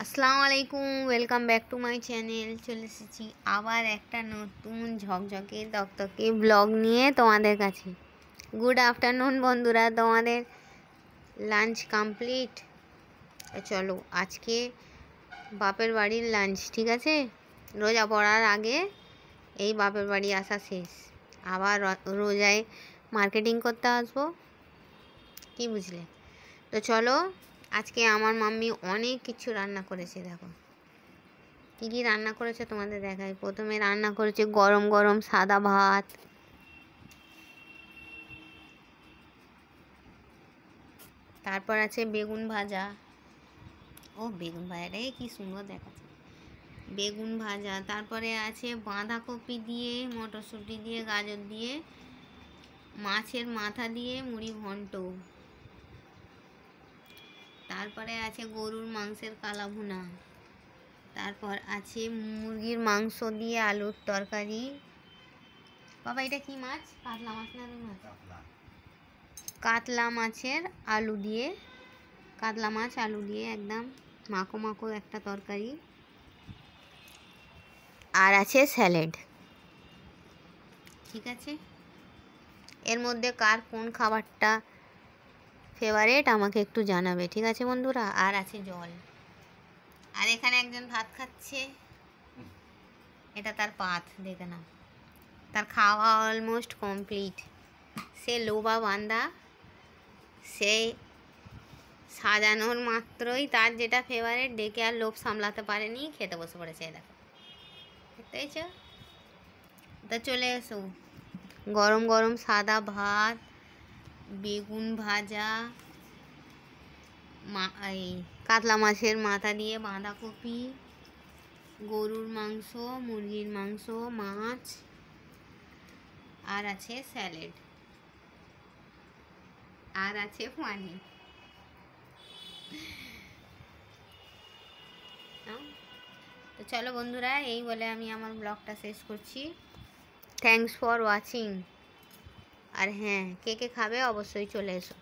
আসসালামু আলাইকুম, welcome back to my channel. চলে এসেছি আবার একটা নতুন ঝকঝকে তকতকে ব্লগ নিয়ে তোমাদের কাছে। গুড আফটারনুন বন্ধুরা, তোমাদের লাঞ্চ কমপ্লিট? চলো আজকে বাপের বাড়ির লাঞ্চ, ঠিক আছে? রোজা পড়ার আগে এই বাপের বাড়ি আসা শেষ, আবার রোজায় মার্কেটিং করতে আসবো, কি বুঝলে? তো চলো, আজকে আমার মাম্মি অনেক কিছু রান্না করেছে। দেখো কী কী রান্না করেছে তোমাদের দেখাই। প্রথমে রান্না করেছে গরম গরম সাদা ভাত, তারপর আছে বেগুন ভাজা। ও বেগুন ভাজাটাই কি সুন্দর দেখাচ্ছে, বেগুন ভাজা। তারপরে আছে বাঁধাকপি দিয়ে, মটরশুঁটি দিয়ে, গাজর দিয়ে, মাছের মাথা দিয়ে মুড়ি ঘন্ট। তারপরে আছে গরুর মাংসের কালা ভুনা। তারপর আছে মুরগির মাংস দিয়ে আলুর তরকারি। বাবা এটা কি মাছ? কাতলা মাছ না রুই মাছ? কাতলা মাছের আলু দিয়ে, কাতলা মাছ আলু দিয়ে একদম মাখো মাখো একটা তরকারি। আর আছে স্যালাড। ঠিক আছে, এর মধ্যে কার কোন খাবারটা ফেভারেট আমাকে একটু জানাবে, ঠিক আছে বন্ধুরা? আর আছে জল। আর এখানে একজন ভাত খাচ্ছে, এটা তার পাত, দেখে নাও। তার খাওয়া অলমোস্ট কমপ্লিট। সে লোভা বান্দা, সে সাজানোর মাত্রই তার যেটা ফেভারিট দেখে আর লোভ সামলাতে পারেনি, খেতে বসে পড়েছে। দেখো, দেখতে পেয়েছ? তা চলে এসো, গরম গরম সাদা ভাত, বেগুন ভাজা, এই কাতলা মাছের মাথা দিয়ে বাঁধাকপি, গরুর মাংস, মুরগির মাংস, মাছ, আর আছে স্যালাড, আর আছে পানি। তো চলো বন্ধুরা, এই বলে আমি আমার ব্লগটা শেষ করছি। Thanks for watching. আর হ্যাঁ, কে কে খাবে অবশ্যই চলে এসো।